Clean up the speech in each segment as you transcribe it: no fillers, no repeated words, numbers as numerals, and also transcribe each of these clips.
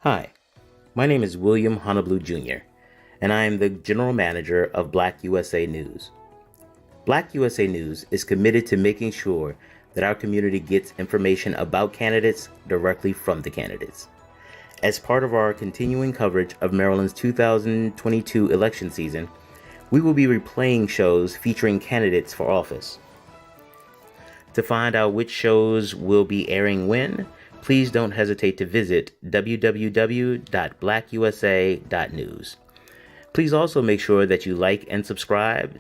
Hi, my name is William Honolulu Jr., and I am the General Manager of BlackUSA.news. BlackUSA.news is committed to making sure that our community gets information about candidates directly from the candidates. As part of our continuing coverage of Maryland's 2022 election season, we will be replaying shows featuring candidates for office. To find out which shows will be airing when, please don't hesitate to visit www.blackusa.news. Please also make sure that you like and subscribe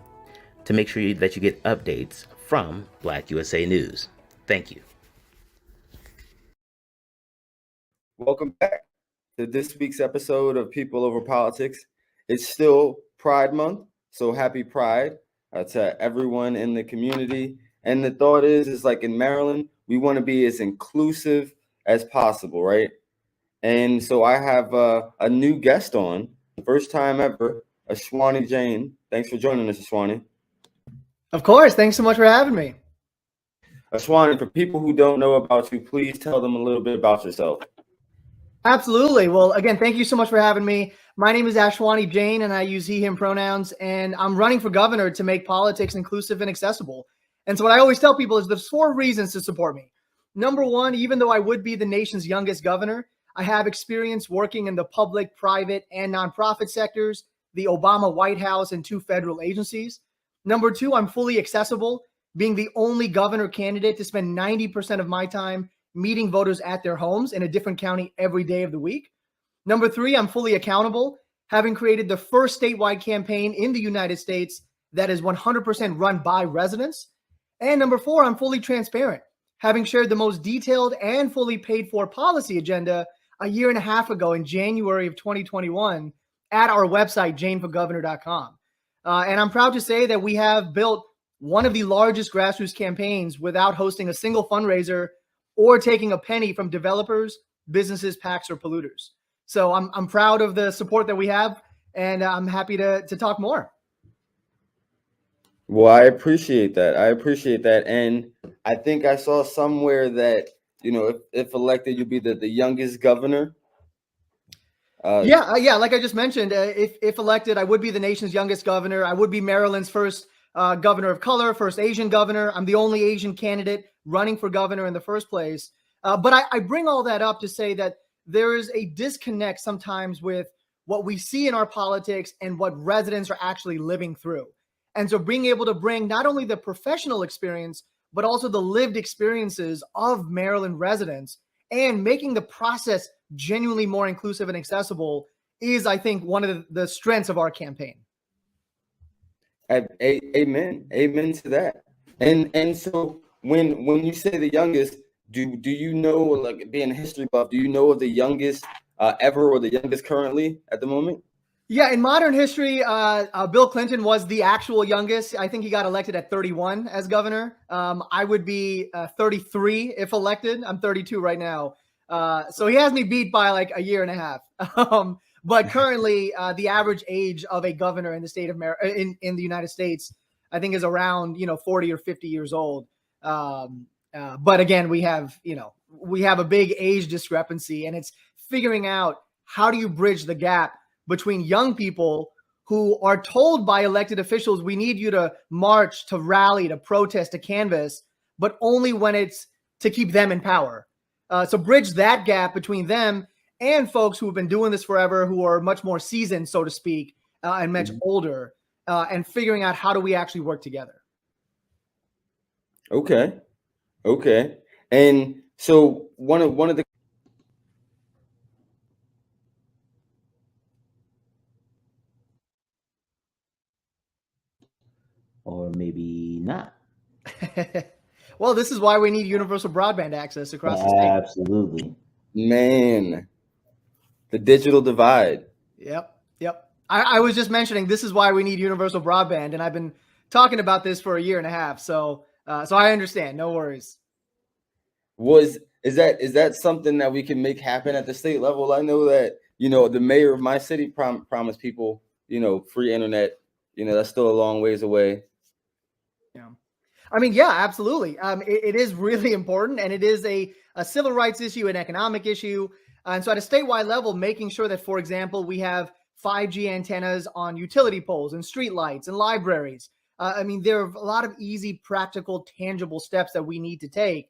to make sure that you get updates from Black USA News. Thank you. Welcome back to this week's episode of People Over Politics. It's still Pride Month, so happy Pride to everyone in the community. And the thought is like in Maryland, we want to be as inclusive as possible, right? And so I have a new guest on, first time ever, Ashani Jain. Thanks for joining us, Ashani. Of course. Thanks so much for having me. Ashani, for people who don't know about you, please tell them a little bit about yourself. Absolutely. Well, again, thank you so much for having me. My name is Ashani Jain, and I use he, him pronouns, and I'm running for governor to make politics inclusive and accessible. And so what I always tell people is there's 4 reasons to support me. Number 1, even though I would be the nation's youngest governor, I have experience working in the public, private, and nonprofit sectors, the Obama White House, and 2 federal agencies. Number 2, I'm fully accessible, being the only governor candidate to spend 90% of my time meeting voters at their homes in a different county every day of the week. Number 3, I'm fully accountable, having created the first statewide campaign in the United States that is 100% run by residents. And number 4, I'm fully transparent, having shared the most detailed and fully paid for policy agenda a year and a half ago in January of 2021 at our website, janeforgovernor.com. And I'm proud to say that we have built one of the largest grassroots campaigns without hosting a single fundraiser or taking a penny from developers, businesses, PACs, or polluters. So I'm proud of the support that we have, and I'm happy to talk more. Well, I appreciate that. And I think I saw somewhere that, if elected, you'll be the youngest governor. Yeah. Like I just mentioned, if elected, I would be the nation's youngest governor. I would be Maryland's first governor of color, first Asian governor. I'm the only Asian candidate running for governor in the first place. But I bring all that up to say that there is a disconnect sometimes with what we see in our politics and what residents are actually living through. And so being able to bring not only the professional experience, but also the lived experiences of Maryland residents and making the process genuinely more inclusive and accessible is, I think, one of the strengths of our campaign. Amen to that. And so when you say the youngest, do you know, like being a history buff, do you know of the youngest ever or the youngest currently at the moment? Yeah, in modern history, Bill Clinton was the actual youngest. I think he got elected at 31 as governor. I would be 33 if elected. I'm 32 right now. So he has me beat by like a year and a half. But currently, the average age of a governor in the state of in the United States, I think, is around 40 or 50 years old. But again, we have a big age discrepancy, and it's figuring out how do you bridge the gap between young people who are told by elected officials, we need you to march, to rally, to protest, to canvass, but only when it's to keep them in power. So bridge that gap between them and folks who have been doing this forever, who are much more seasoned, so to speak, and much older, and figuring out how do we actually work together. Okay. And so one of the Or maybe not. Well, this is why we need universal broadband access across the state. Absolutely. Man, the digital divide. Yep. I was just mentioning this is why we need universal broadband, and I've been talking about this for a year and a half. So I understand. No worries. Is that something that we can make happen at the state level? I know that the mayor of my city promised people free internet. That's still a long ways away. Yeah. I mean, yeah, absolutely. It is really important, and it is a civil rights issue, an economic issue. And so at a statewide level, making sure that, for example, we have 5G antennas on utility poles and street lights and libraries. I mean, there are a lot of easy, practical, tangible steps that we need to take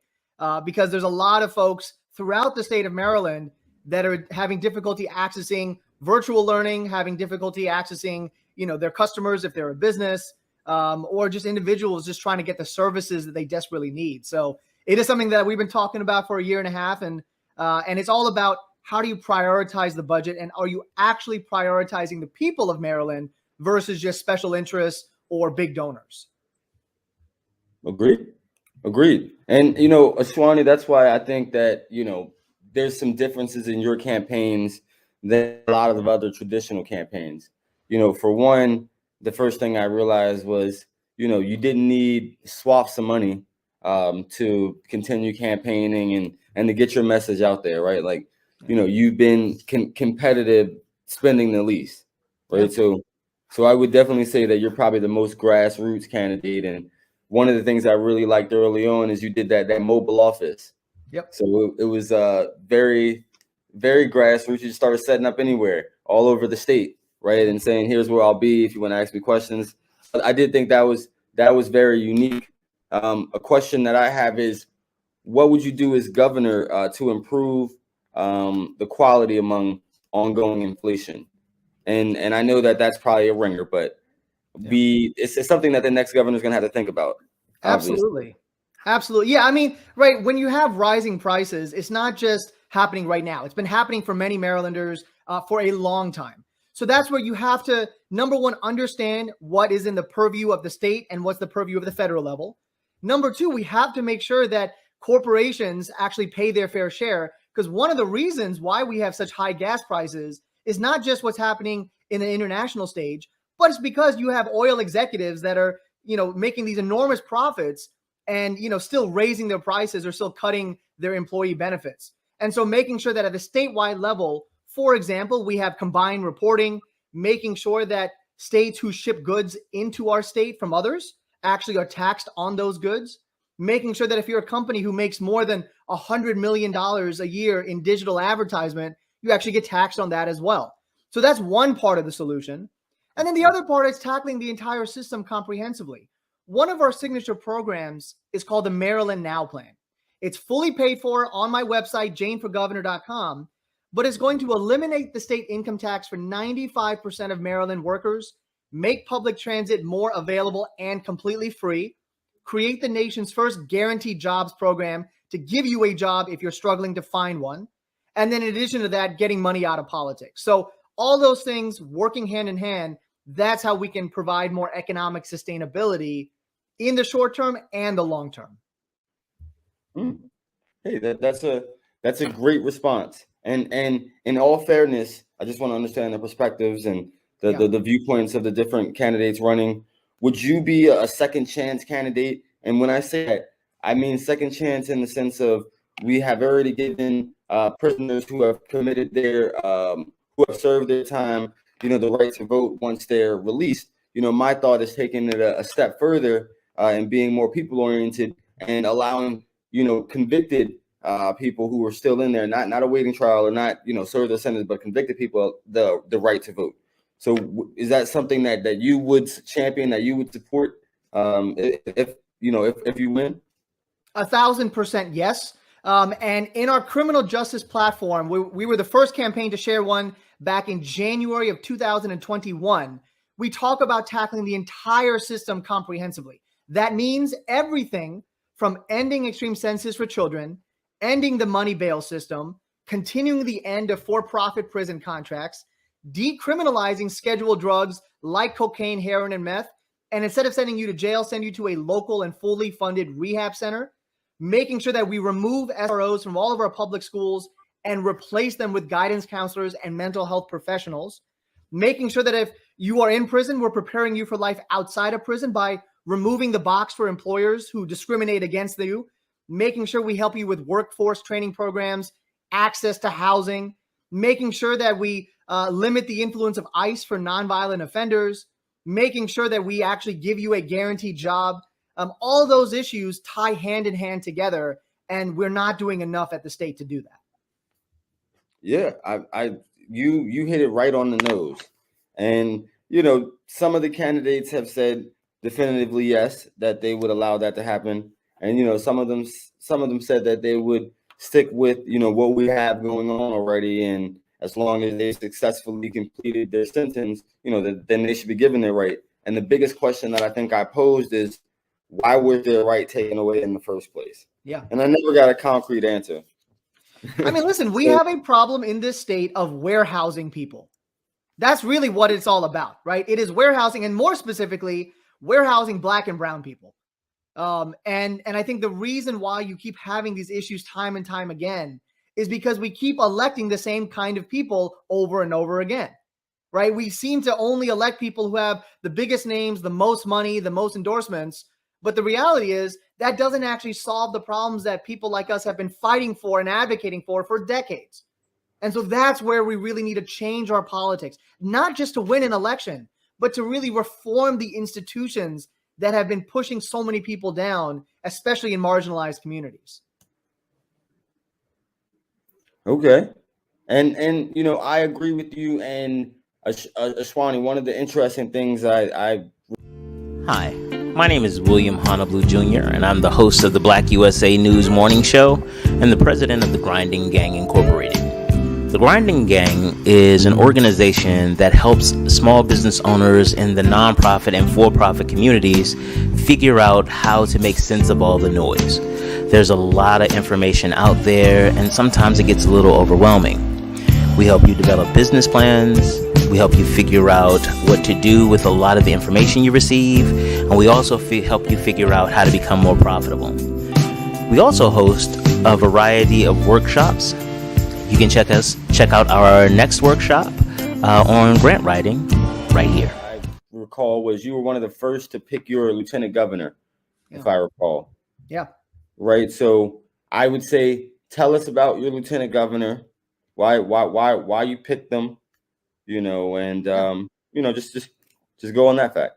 because there's a lot of folks throughout the state of Maryland that are having difficulty accessing virtual learning, having difficulty accessing, their customers if they're a business, or just individuals just trying to get the services that they desperately need. So it is something that we've been talking about for a year and a half, and it's all about how do you prioritize the budget, and are you actually prioritizing the people of Maryland versus just special interests or big donors? Agreed. And, Ashwani, that's why I think that, there's some differences in your campaigns than a lot of the other traditional campaigns. For one, the first thing I realized was, you didn't need swaths of money to continue campaigning and to get your message out there, right? Like, you've been competitive spending the least, right? Yeah. So I would definitely say that you're probably the most grassroots candidate. And one of the things I really liked early on is you did that mobile office. Yep. So it was very, very grassroots. You just started setting up anywhere, all over the state, right? And saying, here's where I'll be if you want to ask me questions. But I did think that was very unique. A question that I have is, what would you do as governor to improve the quality among ongoing inflation? And I know that that's probably a ringer, but it's something that the next governor is going to have to think about. Obviously. Absolutely. Yeah. I mean, right. When you have rising prices, it's not just happening right now. It's been happening for many Marylanders for a long time. So that's where you have to, number one, understand what is in the purview of the state and what's the purview of the federal level. Number two, we have to make sure that corporations actually pay their fair share, because one of the reasons why we have such high gas prices is not just what's happening in the international stage, but it's because you have oil executives that are, making these enormous profits and, still raising their prices or still cutting their employee benefits. And so making sure that at the statewide level, for example, we have combined reporting, making sure that states who ship goods into our state from others actually are taxed on those goods, making sure that if you're a company who makes more than $100 million a year in digital advertisement, you actually get taxed on that as well. So that's one part of the solution. And then the other part is tackling the entire system comprehensively. One of our signature programs is called the Maryland Now Plan. It's fully paid for on my website, JaneForGovernor.com, but it's going to eliminate the state income tax for 95% of Maryland workers, make public transit more available and completely free, create the nation's first guaranteed jobs program to give you a job if you're struggling to find one, and then in addition to that, getting money out of politics. So all those things working hand in hand, that's how we can provide more economic sustainability in the short term and the long term. Hey, that's a great response. And in all fairness, I just want to understand the perspectives and the viewpoints of the different candidates running. Would you be a second chance candidate? And when I say that, I mean second chance in the sense of we have already given prisoners who have committed who have served their time, the right to vote once they're released. My thought is taking it a step further and being more people oriented and allowing, convicted people who are still in there, not awaiting trial or not, serve their sentence, but convicted people, the right to vote. So is that something that you would champion, that you would support if you win? 1,000% yes. And in our criminal justice platform, we were the first campaign to share one back in January of 2021. We talk about tackling the entire system comprehensively. That means everything from ending extreme sentences for children, ending the money bail system, continuing the end of for-profit prison contracts, decriminalizing scheduled drugs like cocaine, heroin, and meth, and instead of sending you to jail, send you to a local and fully funded rehab center, making sure that we remove SROs from all of our public schools and replace them with guidance counselors and mental health professionals, making sure that if you are in prison, we're preparing you for life outside of prison by removing the box for employers who discriminate against you, making sure we help you with workforce training programs, access to housing, making sure that we limit the influence of ICE for nonviolent offenders, making sure that we actually give you a guaranteed job. All those issues tie hand in hand together, and we're not doing enough at the state to do that. Yeah, you hit it right on the nose. And some of the candidates have said definitively yes that they would allow that to happen. And some of them said that they would stick with what we have going on already, and as long as they successfully completed their sentence, then they should be given their right. And the biggest question that I think I posed is, why was their right taken away in the first place? Yeah. And I never got a concrete answer. I mean, listen, we have a problem in this state of warehousing people. That's really what it's all about, right? It is warehousing, and more specifically, warehousing Black and brown people. And I think the reason why you keep having these issues time and time again is because we keep electing the same kind of people over and over again, right? We seem to only elect people who have the biggest names, the most money, the most endorsements. But the reality is that doesn't actually solve the problems that people like us have been fighting for and advocating for decades. And so that's where we really need to change our politics, not just to win an election, but to really reform the institutions that have been pushing so many people down, especially in marginalized communities. Okay. And I agree with you. And Ashwani, one of the interesting things I Hi, my name is William Honolulu Jr., and I'm the host of the Black USA News Morning Show and the president of the Grinding Gang Incorporated. The Grinding Gang is an organization that helps small business owners in the nonprofit and for-profit communities figure out how to make sense of all the noise. There's a lot of information out there, and sometimes it gets a little overwhelming. We help you develop business plans. We help you figure out what to do with a lot of the information you receive, and we also help you figure out how to become more profitable. We also host a variety of workshops. You can check out our next workshop on grant writing right here. I recall was you were one of the first to pick your lieutenant governor, if I recall. Yeah. Right. So I would say, tell us about your lieutenant governor, why you picked them, and just go on that fact.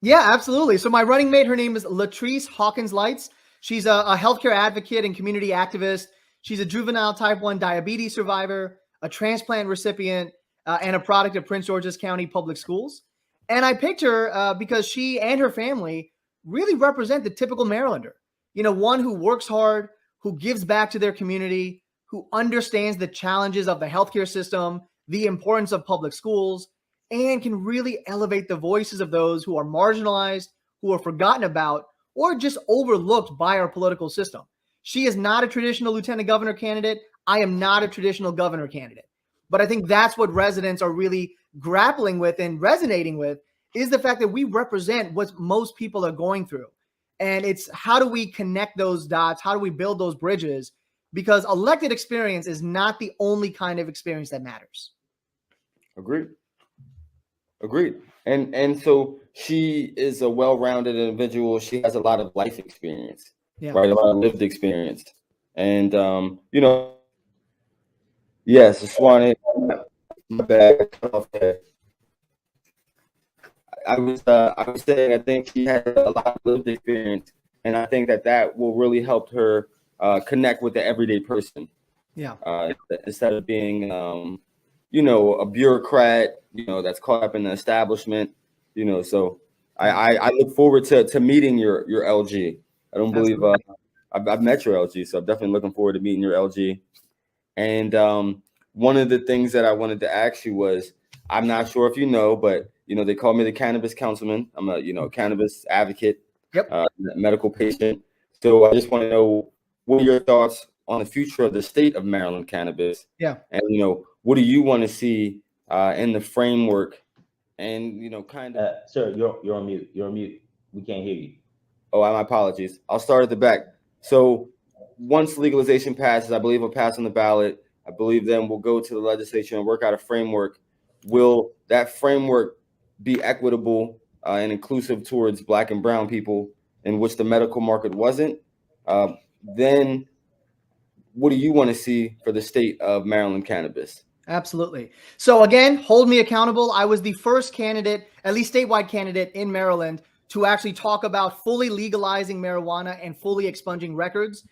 Yeah, absolutely. So my running mate, her name is Latrice Hawkins Lights. She's a healthcare advocate and community activist. She's a juvenile type 1 diabetes survivor, a transplant recipient, and a product of Prince George's County Public Schools. And I picked her because she and her family really represent the typical Marylander. One who works hard, who gives back to their community, who understands the challenges of the healthcare system, the importance of public schools, and can really elevate the voices of those who are marginalized, who are forgotten about, or just overlooked by our political system. She is not a traditional lieutenant governor candidate. I am not a traditional governor candidate. But I think that's what residents are really grappling with and resonating with, is the fact that we represent what most people are going through. And it's how do we connect those dots? How do we build those bridges? Because elected experience is not the only kind of experience that matters. Agreed. And so she is a well-rounded individual. She has a lot of life experience. Yeah. Right, a lot of lived experience. And yes, Ashwani, my bad. I was saying I think she has a lot of lived experience, and I think that will really help her connect with the everyday person. Yeah. Instead of being a bureaucrat, that's caught up in the establishment, so I look forward to meeting your LG. I don't believe I've met your LG, so I'm definitely looking forward to meeting your LG. And one of the things that I wanted to ask you was, I'm not sure if you know, but they call me the cannabis councilman. I'm a cannabis advocate, medical patient. So I just want to know, what are your thoughts on the future of the state of Maryland cannabis? Yeah. And what do you want to see in the framework? And kind of. Sir, you're on mute. You're on mute. We can't hear you. Oh, my apologies. I'll start at the back. So once legalization passes, I believe it'll pass on the ballot. I believe then we'll go to the legislature and work out a framework. Will that framework be equitable and inclusive towards Black and brown people, in which the medical market wasn't? Then what do you want to see for the state of Maryland cannabis? Absolutely. So again, hold me accountable. I was the first candidate, at least statewide candidate in Maryland, to actually talk about fully legalizing marijuana and fully expunging records.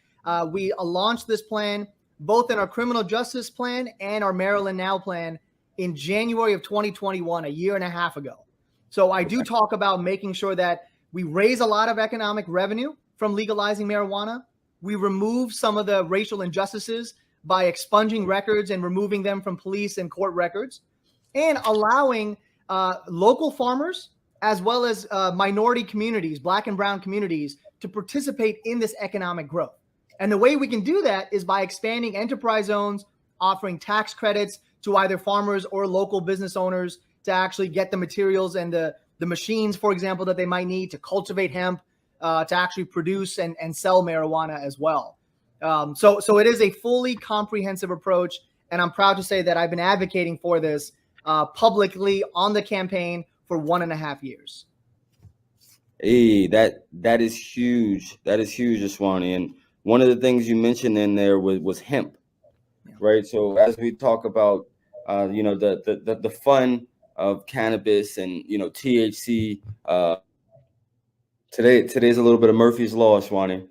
We launched this plan both in our criminal justice plan and our Maryland Now plan in January of 2021, a year and a half ago. So I do talk about making sure that we raise a lot of economic revenue from legalizing marijuana. We remove some of the racial injustices by expunging records and removing them from police and court records, and allowing local farmers as well as minority communities, Black and brown communities, to participate in this economic growth. And the way we can do that is by expanding enterprise zones, offering tax credits to either farmers or local business owners to actually get the materials and the machines, for example, that they might need to cultivate hemp, to actually produce and sell marijuana as well. So it is a fully comprehensive approach, and I'm proud to say that I've been advocating for this publicly on the campaign for 1.5 years. Hey, that is huge. That is huge, Ashani. And one of the things you mentioned in there was hemp, right? So as we talk about, the fun of cannabis and THC, today's a little bit of Murphy's Law, Ashani.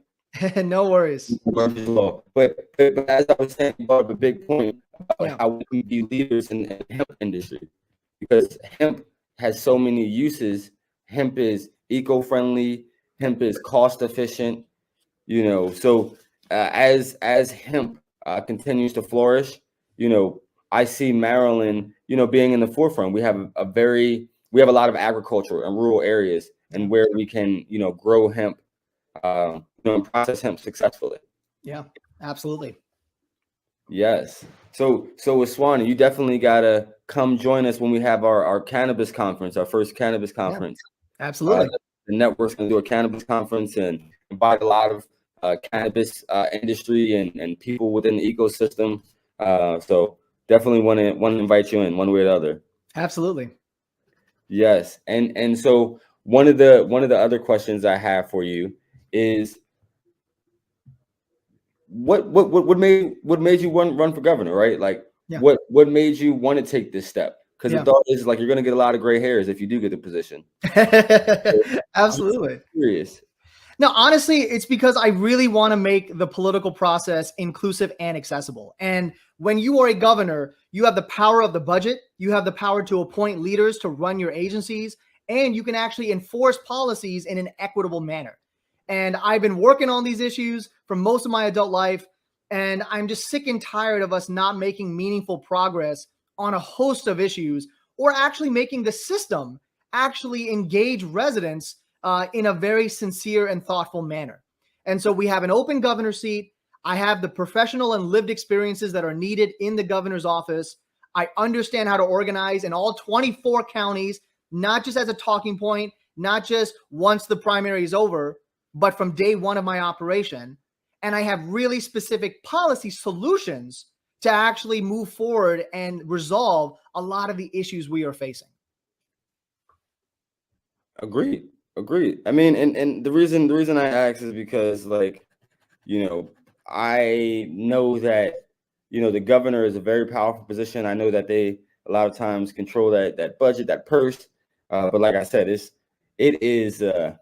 No worries. Murphy's Law. But as I was saying, you brought up a big point about how we can be leaders in the hemp industry, because hemp has so many uses. Hemp is eco-friendly. Hemp is cost-efficient. So as hemp continues to flourish, I see Maryland, being in the forefront. We have a lot of agriculture in rural areas, and where we can, grow hemp, and process hemp successfully. Yeah, absolutely. Yes. So Ashani, you definitely gotta come join us when we have our cannabis conference, our first cannabis conference. Yeah, absolutely. The network's gonna do a cannabis conference and invite a lot of cannabis industry and people within the ecosystem. So definitely want to invite you in one way or the other. Absolutely. Yes. And so one of the other questions I have for you is, what made you run for governor, right? Like, what made you want to take this step? Because the thought is, like, you're going to get a lot of gray hairs if you do get the position. Absolutely. I'm curious. No, honestly, it's because I really want to make the political process inclusive and accessible. And when you are a governor, you have the power of the budget, you have the power to appoint leaders to run your agencies, and you can actually enforce policies in an equitable manner. And I've been working on these issues for most of my adult life, and I'm just sick and tired of us not making meaningful progress on a host of issues, or actually making the system actually engage residents in a very sincere and thoughtful manner. And so we have an open governor seat. I have the professional and lived experiences that are needed in the governor's office. I understand how to organize in all 24 counties, not just as a talking point, not just once the primary is over, but from day one of my operation. And I have really specific policy solutions to actually move forward and resolve a lot of the issues we are facing. Agreed. I mean, and the reason I ask is because, like, I know that, the governor is a very powerful position. I know that they a lot of times control that budget, that purse. But like I said, it's a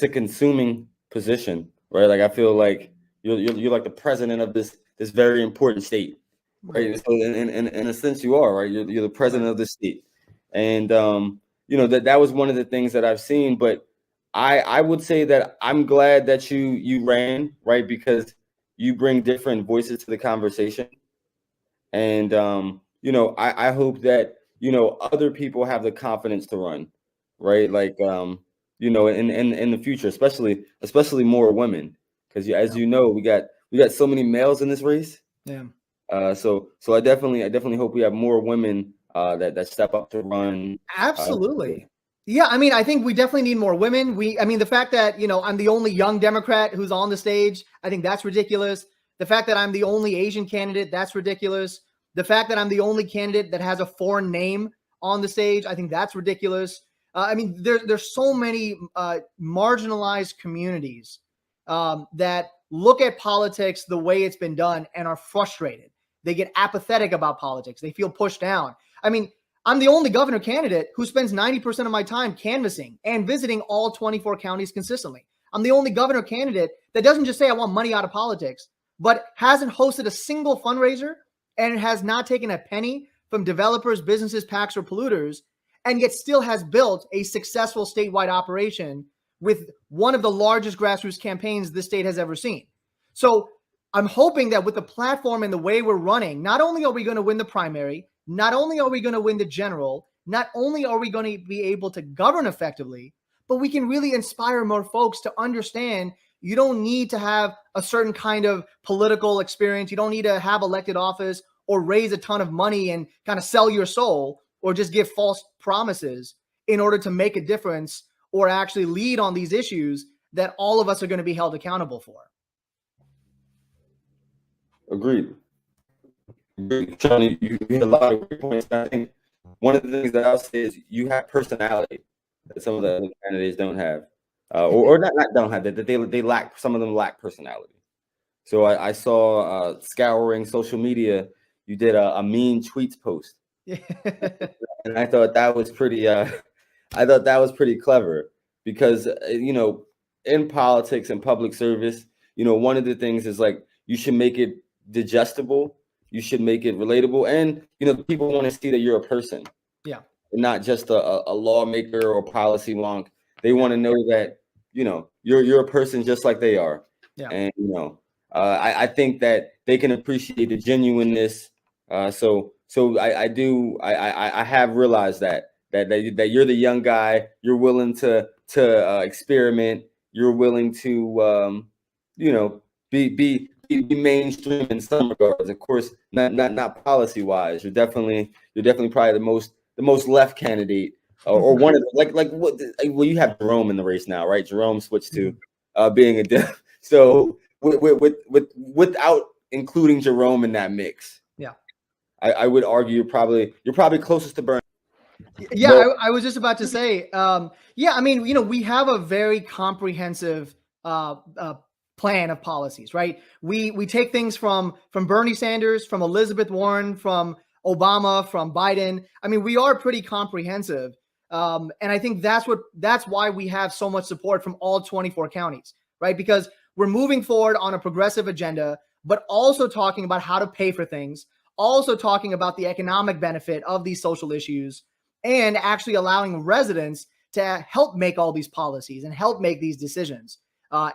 consuming position, right? Like, I feel like you're like the president of this very important state, right? So in a sense, you are, right? You're the president of the state, and that was one of the things that I've seen. But I would say that I'm glad that you ran, right? Because you bring different voices to the conversation. And I hope that other people have the confidence to run, right? Like in the future, especially more women, because as you know, we got so many males in this race. Yeah. So I definitely hope we have more women that step up to run. Absolutely. Yeah, I mean, I think we definitely need more women. The fact that, I'm the only young Democrat who's on the stage, I think that's ridiculous. The fact that I'm the only Asian candidate, that's ridiculous. The fact that I'm the only candidate that has a foreign name on the stage, I think that's ridiculous. There's so many marginalized communities that look at politics the way it's been done and are frustrated. They get apathetic about politics. They feel pushed down. I mean, I'm the only governor candidate who spends 90% of my time canvassing and visiting all 24 counties consistently. I'm the only governor candidate that doesn't just say I want money out of politics, but hasn't hosted a single fundraiser and has not taken a penny from developers, businesses, PACs, or polluters, and yet still has built a successful statewide operation with one of the largest grassroots campaigns this state has ever seen. So I'm hoping that with the platform and the way we're running, not only are we going to win the primary, not only are we going to win the general, not only are we going to be able to govern effectively, but we can really inspire more folks to understand you don't need to have a certain kind of political experience. You don't need to have elected office or raise a ton of money and kind of sell your soul or just give false promises in order to make a difference or actually lead on these issues that all of us are going to be held accountable for. Agreed. Johnny, you hit a lot of great points. I think one of the things that I'll say is you have personality that some of the other candidates don't have, or not don't have, that they lack. Some of them lack personality. So I saw scouring social media. You did a mean tweets post, and I thought that was pretty. I thought that was pretty clever because in politics and public service, one of the things is like you should make it digestible. You should make it relatable, and people want to see that you're a person, not just a lawmaker or policy wonk. They want to know that you're a person just like they are, and I think that they can appreciate the genuineness. So I have realized that you're the young guy. You're willing to experiment. You're willing to be mainstream in some regards. Of course, not policy wise. You're definitely probably the most left candidate, or one of the, well, you have Jerome in the race now, right? Jerome switched to being a Dem. So without including Jerome in that mix, I would argue you're probably closest to Bernie. Yeah, I was just about to say, I mean, we have a very comprehensive plan of policies, right? We take things from Bernie Sanders, from Elizabeth Warren, from Obama, from Biden. I mean, we are pretty comprehensive. And I think that's why we have so much support from all 24 counties, right? Because we're moving forward on a progressive agenda, but also talking about how to pay for things, also talking about the economic benefit of these social issues, and actually allowing residents to help make all these policies and help make these decisions.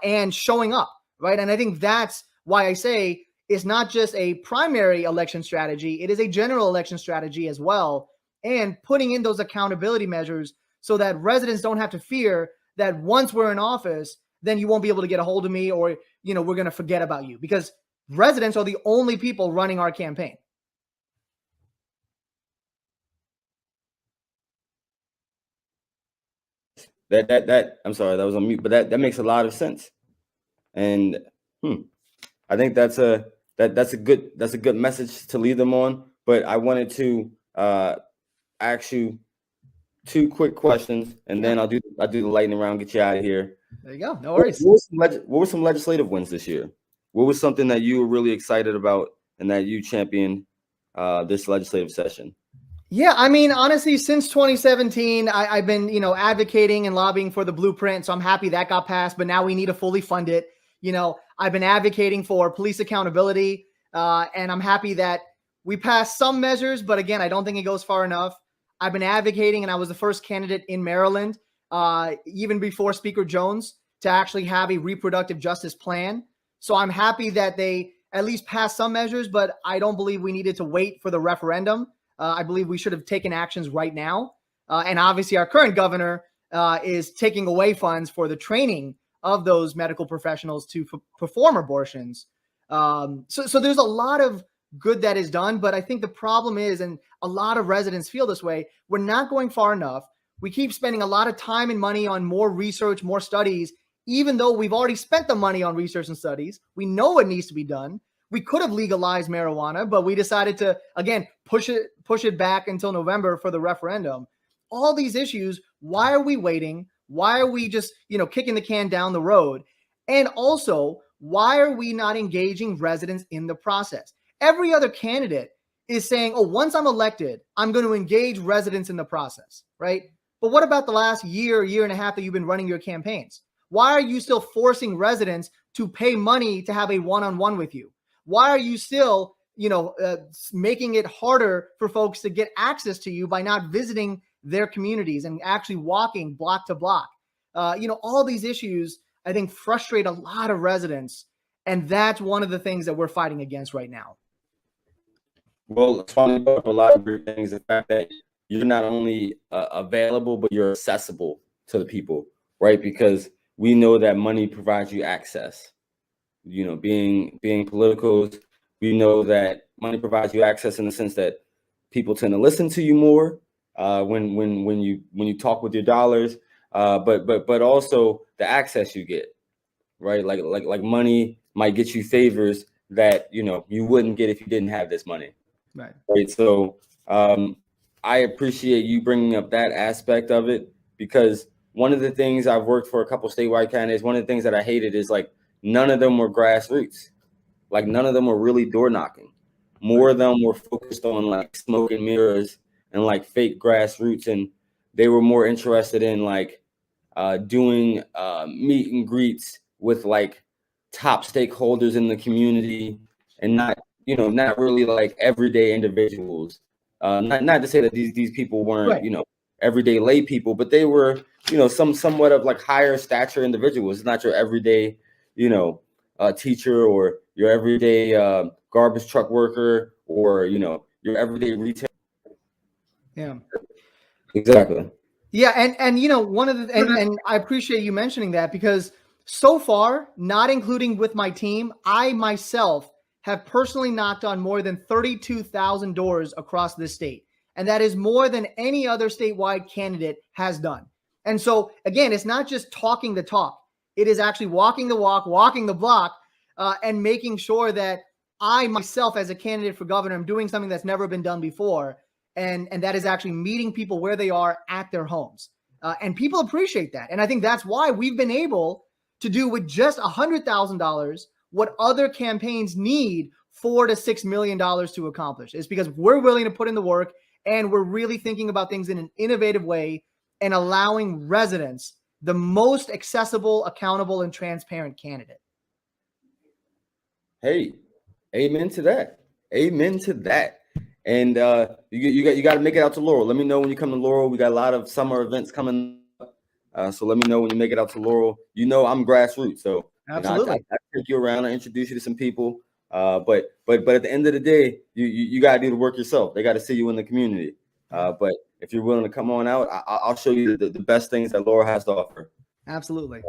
And showing up, right? And I think that's why I say it's not just a primary election strategy, it is a general election strategy as well, and putting in those accountability measures so that residents don't have to fear that once we're in office, then you won't be able to get a hold of me, or we're going to forget about you, because residents are the only people running our campaign. That I'm sorry, that was on mute, but that makes a lot of sense, and I think that's a good message to lead them on. But I wanted to ask you two quick questions, and then I'll do the lightning round, get you out of here. There you go. No worries. What were some legislative wins this year? What was something that you were really excited about and that you championed this legislative session? Yeah, I mean, honestly, since 2017, I've been, advocating and lobbying for the blueprint. So I'm happy that got passed, but now we need to fully fund it. I've been advocating for police accountability, and I'm happy that we passed some measures, but again, I don't think it goes far enough. I've been advocating, and I was the first candidate in Maryland, even before Speaker Jones, to actually have a reproductive justice plan. So I'm happy that they at least passed some measures, but I don't believe we needed to wait for the referendum. I believe we should have taken actions right now. And obviously our current governor is taking away funds for the training of those medical professionals to perform abortions. So there's a lot of good that is done, but I think the problem is, and a lot of residents feel this way, we're not going far enough. We keep spending a lot of time and money on more research, more studies, even though we've already spent the money on research and studies. We know it needs to be done. We could have legalized marijuana, but we decided to, again, push it back until November for the referendum. All these issues, why are we waiting? Why are we just, kicking the can down the road? And also, why are we not engaging residents in the process? Every other candidate is saying, oh, once I'm elected, I'm going to engage residents in the process, right? But what about the last year and a half that you've been running your campaigns? Why are you still forcing residents to pay money to have a one-on-one with you? Why are you still, making it harder for folks to get access to you by not visiting their communities and actually walking block to block? All these issues, I think, frustrate a lot of residents. And that's one of the things that we're fighting against right now. Well, it's funny about a lot of great things. The fact that you're not only available, but you're accessible to the people, right? Because we know that money provides you access. Being politicals, we know that money provides you access in the sense that people tend to listen to you more when you talk with your dollars, but also the access you get, right? Like money might get you favors that you wouldn't get if you didn't have this money. Right. So I appreciate you bringing up that aspect of it, because one of the things I've worked for a couple statewide candidates, one of the things that I hated is like none of them were grassroots. Like none of them were really door knocking. More of them were focused on like smoke and mirrors and like fake grassroots. And they were more interested in like doing meet and greets with like top stakeholders in the community, and not really like everyday individuals. Not to say that these people weren't, everyday lay people, but they were, somewhat of like higher stature individuals. It's not your everyday, teacher, or your everyday garbage truck worker, or, your everyday retailer. Yeah, exactly. Yeah. And one of the, and I appreciate you mentioning that, because so far, not including with my team, I myself have personally knocked on more than 32,000 doors across this state. And that is more than any other statewide candidate has done. And so, again, it's not just talking the talk. It is actually walking the walk, walking the block, and making sure that I myself, as a candidate for governor, am doing something that's never been done before. And that is actually meeting people where they are at their homes. And people appreciate that. And I think that's why we've been able to do with just $100,000 what other campaigns need $4 to $6 million to accomplish. It's because we're willing to put in the work, and we're really thinking about things in an innovative way and allowing residents the most accessible, accountable, and transparent candidate. Hey, amen to that. Amen to that. And you got to make it out to Laurel. Let me know when you come to Laurel. We got a lot of summer events coming up. So let me know when you make it out to Laurel. I'm grassroots. So absolutely, I take you around. I introduce you to some people. But at the end of the day, you got to do the work yourself. They got to see you in the community. But if you're willing to come on out, I'll show you the best things that Laurel has to offer. Absolutely.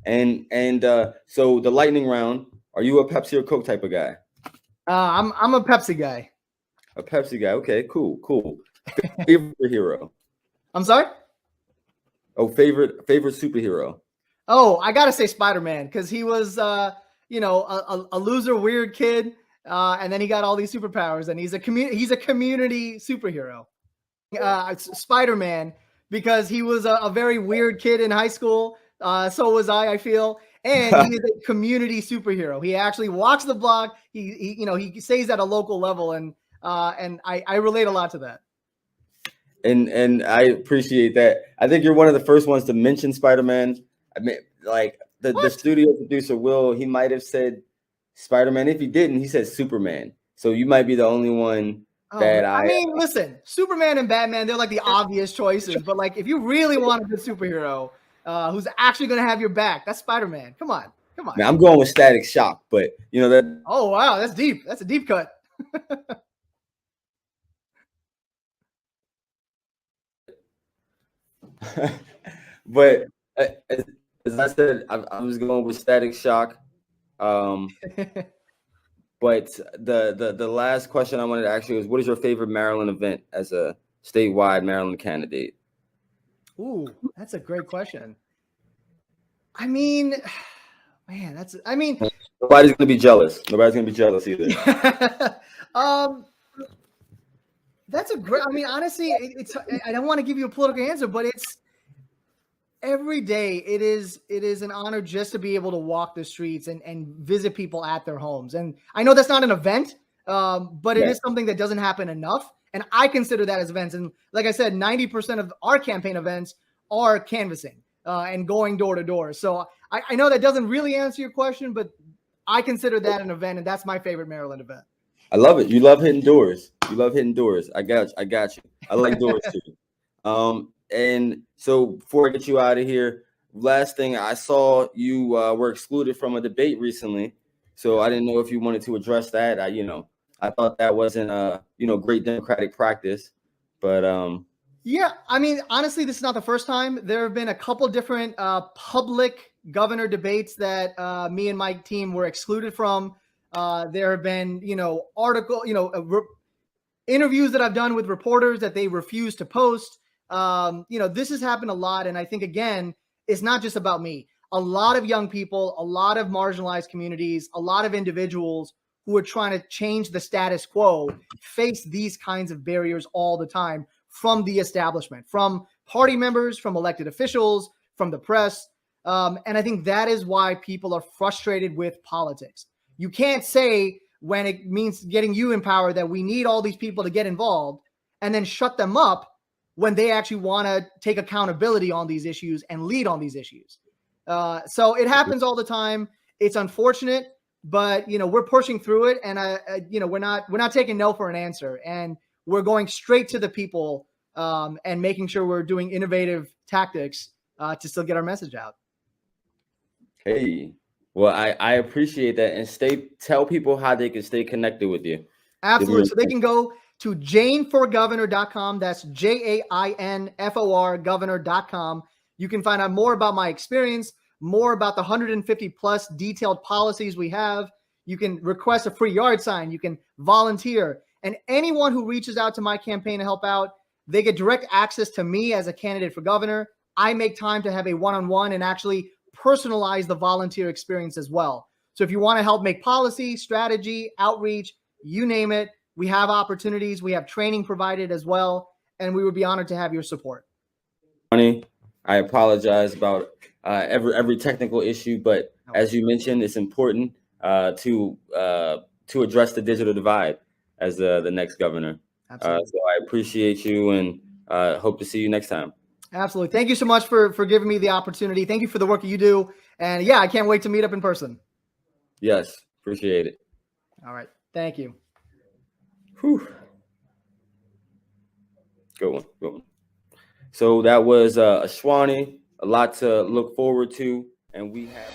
And so the lightning round. Are you a Pepsi or Coke type of guy? I'm a Pepsi guy. A Pepsi guy. Okay, cool. Favorite superhero? I'm sorry? Oh, favorite superhero. Oh, I gotta say Spider-Man, because he was a loser, weird kid, and then he got all these superpowers, and he's a community superhero. Spider-Man, because he was a very weird kid in high school. So was I feel. And he is a community superhero. He actually walks the block. He stays at a local level, and I relate a lot to that. And I appreciate that. I think you're one of the first ones to mention Spider-Man. I mean, like the studio producer Will, he might have said Spider-Man. If he didn't, he said Superman. So you might be the only one that I mean, listen, Superman and Batman, they're like the obvious choices. But like, if you really want a good superhero who's actually going to have your back, that's Spider-Man. Come on. Man, I'm going with Static Shock, but that. Oh, wow. That's deep. That's a deep cut. But as I said, I was going with Static Shock. But the last question I wanted to ask you is, what is your favorite Maryland event as a statewide Maryland candidate? Ooh, that's a great question. I mean, man, nobody's gonna be jealous. Nobody's gonna be jealous either. That's a great. I mean, honestly, I don't want to give you a political answer, but it's every day. It is an honor just to be able to walk the streets and visit people at their homes. And I know that's not an event, but it is something that doesn't happen enough. And I consider that as events. And like I said, 90% of our campaign events are canvassing and going door to door. So I know that doesn't really answer your question, but I consider that an event, and that's my favorite Maryland event. I love it. You love hitting doors. You love hitting doors. I got you. I got you. I like doors too. And so before I get you out of here, last thing, I saw you were excluded from a debate recently. So I didn't know if you wanted to address that. I thought that wasn't great democratic practice, but yeah, I mean, honestly, this is not the first time. There have been a couple different public governor debates that me and my team were excluded from. There have been, interviews that I've done with reporters that they refuse to post. This has happened a lot. And I think, again, it's not just about me. A lot of young people, a lot of marginalized communities, a lot of individuals who are trying to change the status quo face these kinds of barriers all the time from the establishment, from party members, from elected officials, from the press. And I think that is why people are frustrated with politics. You can't say when it means getting you in power that we need all these people to get involved and then shut them up when they actually want to take accountability on these issues and lead on these issues. So it happens all the time. It's unfortunate, but we're pushing through it, and we're not taking no for an answer, and we're going straight to the people and making sure we're doing innovative tactics to still get our message out. Hey, well, I appreciate that, and tell people how they can stay connected with you. Absolutely. So they can go to jainforgovernor.com. That's JAINFOR governor.com. You can find out more about my experience, more about the 150 plus detailed policies we have. You can request a free yard sign. You can volunteer. And anyone who reaches out to my campaign to help out, they get direct access to me as a candidate for governor. I make time to have a one-on-one and actually personalize the volunteer experience as well. So if you want to help make policy, strategy, outreach, you name it, we have opportunities. We have training provided as well. And we would be honored to have your support. I apologize about every technical issue, but as you mentioned, it's important to address the digital divide as the next governor. So I appreciate you, and hope to see you next time. Absolutely. Thank you so much for giving me the opportunity. Thank you for the work that you do. And yeah, I can't wait to meet up in person. Yes, appreciate it. All right. Thank you. Whew. Good one. So that was Ashani, a lot to look forward to, and we have